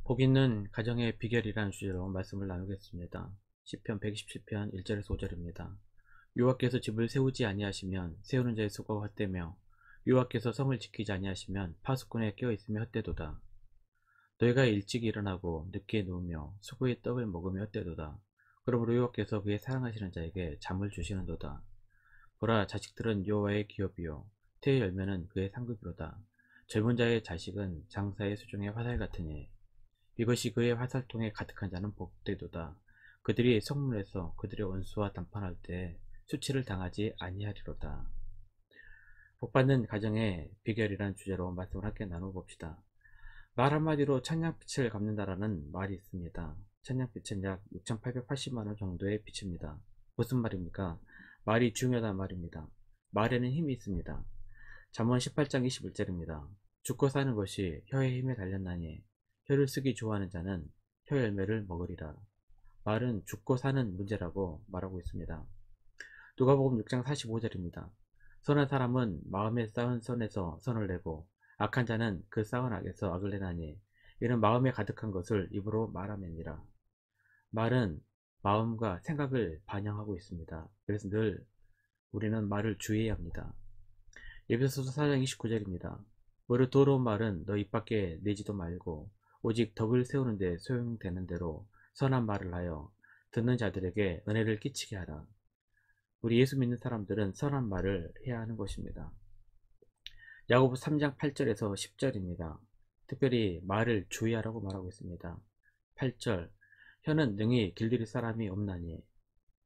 복 있는 가정의 비결이라는 주제로 말씀을 나누겠습니다. 시편 127편 1절에서 5절입니다. 여호와께서 집을 세우지 아니하시면 세우는 자의 수고가 헛되며 여호와께서 성을 지키지 아니하시면 파수꾼의 깨어있음이 헛되도다. 너희가 일찍 일어나고 늦게 누우며 수고의 떡을 먹으며 헛되도다. 그러므로 여호와께서 그의 사랑하시는 자에게 잠을 주시는도다. 보라, 자식들은 여호와의 기업이요 태의 열매는 그의 상급이로다. 젊은 자의 자식은 장사의 수중의 화살 같으니 이것이 그의 화살통에 가득한 자는 복되도다. 그들이 성문에서 그들의 원수와 담판할 때 수치를 당하지 아니하리로다. 복받는 가정의 비결이라는 주제로 말씀을 함께 나눠봅시다. 말 한마디로 천냥빛을 갚는다라는 말이 있습니다. 천냥빛은 약 6,880만원 정도의 빛입니다. 무슨 말입니까? 말이 중요하단 말입니다. 말에는 힘이 있습니다. 잠언 18장 21절입니다. 죽고 사는 것이 혀의 힘에 달렸나니 혀를 쓰기 좋아하는 자는 혀 열매를 먹으리라. 말은 죽고 사는 문제라고 말하고 있습니다. 누가복음 6장 45절입니다. 선한 사람은 마음에 쌓은 선에서 선을 내고 악한 자는 그 쌓은 악에서 악을 내나니 이는 마음에 가득한 것을 입으로 말함이니라. 말은 마음과 생각을 반영하고 있습니다. 그래서 늘 우리는 말을 주의해야 합니다. 에베소서 4장 29절입니다. 무릇 더러운 말은 너 입 밖에 내지도 말고 오직 덕을 세우는 데 소용되는 대로 선한 말을 하여 듣는 자들에게 은혜를 끼치게 하라. 우리 예수 믿는 사람들은 선한 말을 해야 하는 것입니다. 야고보 3장 8절에서 10절입니다. 특별히 말을 주의하라고 말하고 있습니다. 8절, 혀는 능히 길들일 사람이 없나니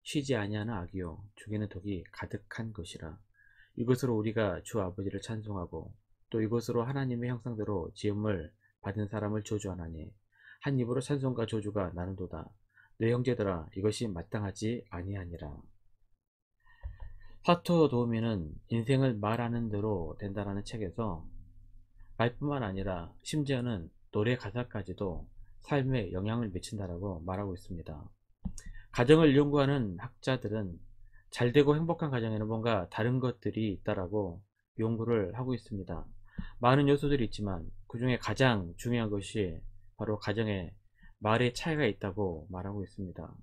쉬지 아니하는 악이요 죽이는 독이 가득한 것이라. 이것으로 우리가 주 아버지를 찬송하고 또 이것으로 하나님의 형상대로 지음을 받은 사람을 저주하나니 한 입으로 찬송과 저주가 나는도다. 내 형제들아, 이것이 마땅하지 아니하니라. 사토 도우미는 인생을 말하는 대로 된다라는 책에서 말뿐만 아니라 심지어는 노래 가사까지도 삶에 영향을 미친다라고 말하고 있습니다. 가정을 연구하는 학자들은 잘되고 행복한 가정에는 뭔가 다른 것들이 있다라고 연구를 하고 있습니다. 많은 요소들이 있지만 그 중에 가장 중요한 것이 바로 가정의 말의 차이가 있다고 말하고 있습니다.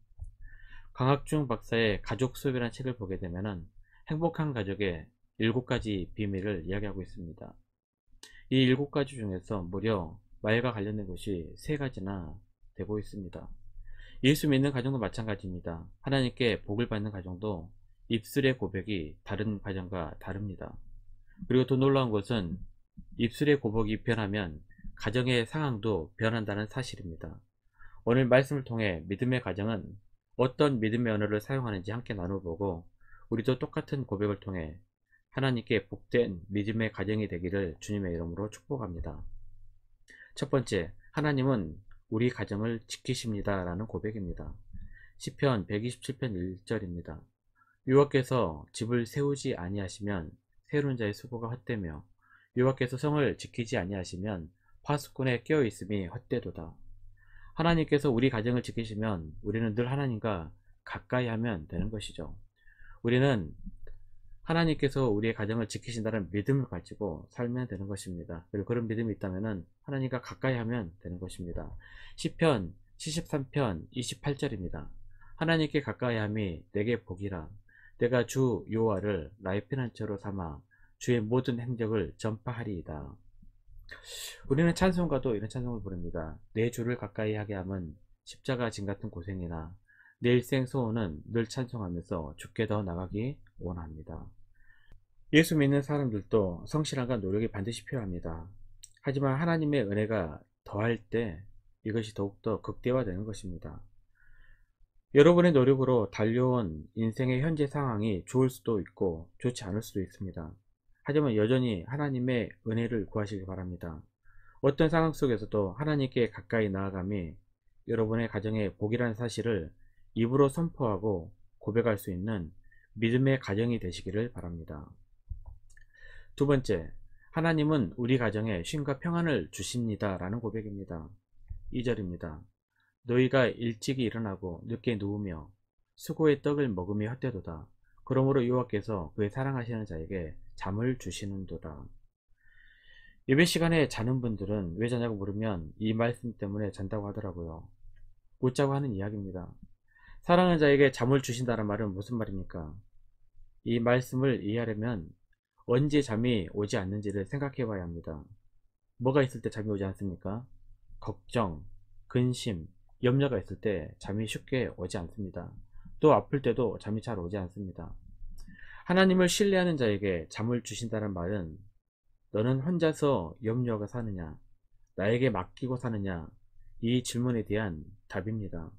강학중 박사의 가족 수업이라는 책을 보게 되면 행복한 가족의 7가지 비밀을 이야기하고 있습니다. 이 7가지 중에서 무려 말과 관련된 것이 3가지나 되고 있습니다. 예수 믿는 가정도 마찬가지입니다. 하나님께 복을 받는 가정도 입술의 고백이 다른 가정과 다릅니다. 그리고 더 놀라운 것은 입술의 고백이 변하면 가정의 상황도 변한다는 사실입니다. 오늘 말씀을 통해 믿음의 가정은 어떤 믿음의 언어를 사용하는지 함께 나눠보고 우리도 똑같은 고백을 통해 하나님께 복된 믿음의 가정이 되기를 주님의 이름으로 축복합니다. 첫 번째, 하나님은 우리 가정을 지키십니다 라는 고백입니다. 시편 127편 1절입니다. 여호와께서 집을 세우지 아니하시면 세우는 자의 수고가 헛되며 여호와께서 성을 지키지 아니하시면 파수꾼의 깨어있음이 헛되도다. 하나님께서 우리 가정을 지키시면 우리는 늘 하나님과 가까이 하면 되는 것이죠. 우리는 하나님께서 우리의 가정을 지키신다는 믿음을 가지고 살면 되는 것입니다. 그리고 그런 믿음이 있다면 하나님과 가까이 하면 되는 것입니다. 시편 73편 28절입니다. 하나님께 가까이 함이 내게 복이라. 내가 주 여호와를 나의 피난처로 삼아 주의 모든 행적을 전파하리이다. 우리는 찬송가도 이런 찬송을 부릅니다. 내 주를 가까이 하게 함은 십자가 진 같은 고생이나 내 일생 소원은 늘 찬송하면서 주께 더 나가기 원합니다. 예수 믿는 사람들도 성실함과 노력이 반드시 필요합니다. 하지만 하나님의 은혜가 더할 때 이것이 더욱더 극대화되는 것입니다. 여러분의 노력으로 달려온 인생의 현재 상황이 좋을 수도 있고 좋지 않을 수도 있습니다. 하지만 여전히 하나님의 은혜를 구하시기 바랍니다. 어떤 상황 속에서도 하나님께 가까이 나아감이 여러분의 가정의 복이라는 사실을 입으로 선포하고 고백할 수 있는 믿음의 가정이 되시기를 바랍니다. 두 번째, 하나님은 우리 가정에 쉼과 평안을 주십니다 라는 고백입니다. 2절입니다. 너희가 일찍이 일어나고 늦게 누우며 수고의 떡을 먹으며 헛되도다. 그러므로 여호와께서 그의 사랑하시는 자에게 잠을 주시는도다. 예배 시간에 자는 분들은 왜 자냐고 물으면 이 말씀 때문에 잔다고 하더라고요. 웃자고 하는 이야기입니다. 사랑하는 자에게 잠을 주신다는 말은 무슨 말입니까? 이 말씀을 이해하려면 언제 잠이 오지 않는지를 생각해 봐야 합니다. 뭐가 있을 때 잠이 오지 않습니까? 걱정, 근심, 염려가 있을 때 잠이 쉽게 오지 않습니다. 또 아플 때도 잠이 잘 오지 않습니다. 하나님을 신뢰하는 자에게 잠을 주신다는 말은 너는 혼자서 염려하고 사느냐, 나에게 맡기고 사느냐, 이 질문에 대한 답입니다.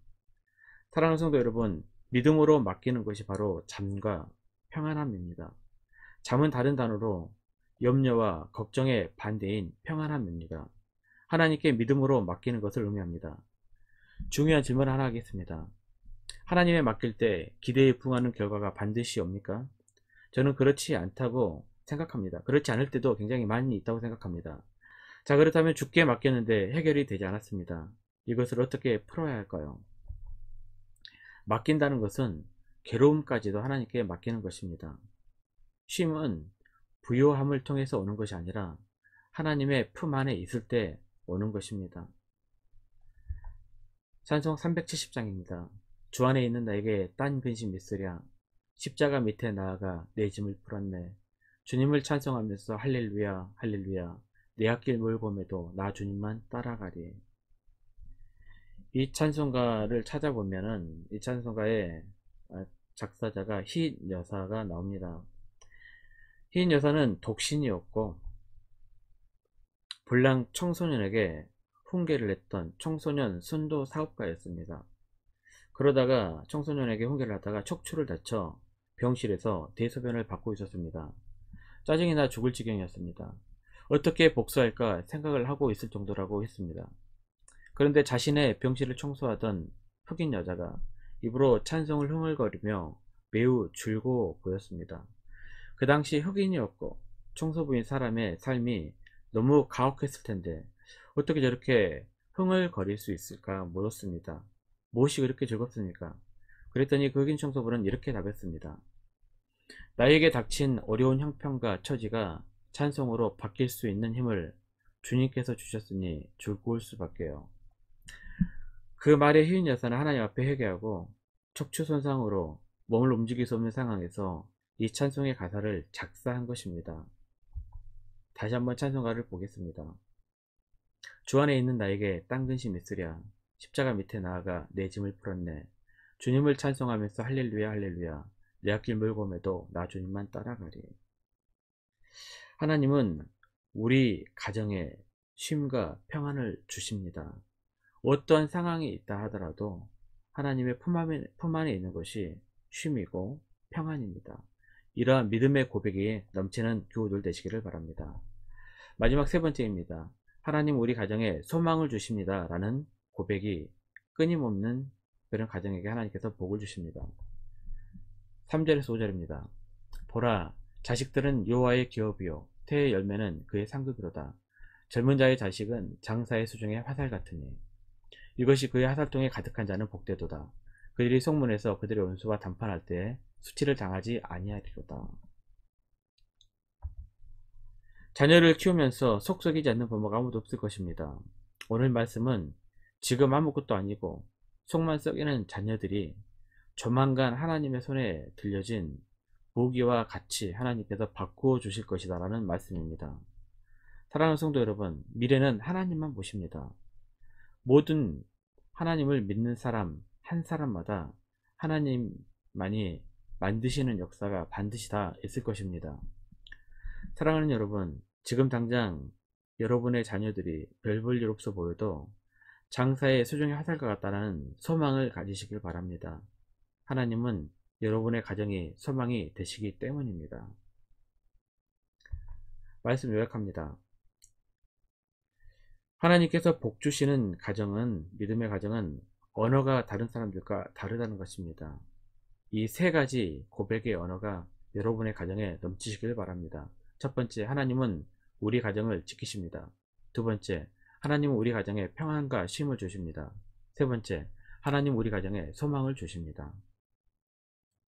사랑하는 성도 여러분, 믿음으로 맡기는 것이 바로 잠과 평안함입니다. 잠은 다른 단어로 염려와 걱정의 반대인 평안함입니다. 하나님께 믿음으로 맡기는 것을 의미합니다. 중요한 질문 하나 하겠습니다. 하나님에 맡길 때 기대에 부응하는 결과가 반드시 옵니까? 저는 그렇지 않다고 생각합니다. 그렇지 않을 때도 굉장히 많이 있다고 생각합니다. 자, 그렇다면 주께 맡겼는데 해결이 되지 않았습니다. 이것을 어떻게 풀어야 할까요? 맡긴다는 것은 괴로움까지도 하나님께 맡기는 것입니다. 쉼은 부요함을 통해서 오는 것이 아니라 하나님의 품 안에 있을 때 오는 것입니다. 찬송 370장입니다. 주 안에 있는 나에게 딴 근심 있으랴. 십자가 밑에 나아가 내 짐을 풀었네. 주님을 찬송하면서 할렐루야 할렐루야. 내 앞길 몰고 매도 나 주님만 따라가리. 이 찬송가를 찾아보면은 이 찬송가의 작사자가 희 여사가 나옵니다. 희 여사는 독신이었고 불량 청소년에게 훈계를 했던 청소년 순도 사업가였습니다. 그러다가 청소년에게 훈계를 하다가 척추를 다쳐 병실에서 대소변을 받고 있었습니다. 짜증이 나 죽을 지경이었습니다. 어떻게 복수할까 생각을 하고 있을 정도라고 했습니다. 그런데 자신의 병실을 청소하던 흑인 여자가 입으로 찬송을 흥얼거리며 매우 즐거워 보였습니다. 그 당시 흑인이었고 청소부인 사람의 삶이 너무 가혹했을 텐데 어떻게 저렇게 흥얼거릴 수 있을까 물었습니다. 무엇이 그렇게 즐겁습니까? 그랬더니 그 흑인 청소부는 이렇게 답했습니다. 나에게 닥친 어려운 형편과 처지가 찬송으로 바뀔 수 있는 힘을 주님께서 주셨으니 즐거울 수밖에요. 그 말에 휘인 여사는 하나님 앞에 회개하고 척추 손상으로 몸을 움직일 수 없는 상황에서 이 찬송의 가사를 작사한 것입니다. 다시 한번 찬송가를 보겠습니다. 주 안에 있는 나에게 딴 근심 있으랴. 십자가 밑에 나아가 내 짐을 풀었네. 주님을 찬송하면서 할렐루야 할렐루야. 내 앞길 멀고 매도 나 주님만 따라가리. 하나님은 우리 가정에 쉼과 평안을 주십니다. 어떠한 상황이 있다 하더라도 하나님의 품 안에 있는 것이 쉼이고 평안입니다. 이러한 믿음의 고백이 넘치는 교우들 되시기를 바랍니다. 마지막 세 번째입니다. 하나님 우리 가정에 소망을 주십니다 라는 고백이 끊임없는 그런 가정에게 하나님께서 복을 주십니다. 3절에서 5절입니다. 보라, 자식들은 여호와의 기업이요 태의 열매는 그의 상급이로다. 젊은 자의 자식은 장사의 수중에 화살 같으니 이것이 그의 화살통에 가득한 자는 복되도다. 그들이 속문에서 그들의 원수와 담판할 때에 수치를 당하지 아니하리로다. 자녀를 키우면서 속 썩이지 않는 부모가 아무도 없을 것입니다. 오늘 말씀은 지금 아무것도 아니고 속만 썩이는 자녀들이 조만간 하나님의 손에 들려진 무기와 같이 하나님께서 바꾸어 주실 것이다 라는 말씀입니다. 사랑하는 성도 여러분, 미래는 하나님만 보십니다. 모든 하나님을 믿는 사람 한 사람마다 하나님만이 만드시는 역사가 반드시 다 있을 것입니다. 사랑하는 여러분, 지금 당장 여러분의 자녀들이 별 볼 일 없어 보여도 장사의 수중에 화살과 같다는 소망을 가지시길 바랍니다. 하나님은 여러분의 가정이 소망이 되시기 때문입니다. 말씀 요약합니다. 하나님께서 복 주시는 가정은, 믿음의 가정은 언어가 다른 사람들과 다르다는 것입니다. 이 세 가지 고백의 언어가 여러분의 가정에 넘치시길 바랍니다. 첫 번째, 하나님은 우리 가정을 지키십니다. 두 번째, 하나님은 우리 가정에 평안과 쉼을 주십니다. 세 번째, 하나님 우리 가정에 소망을 주십니다.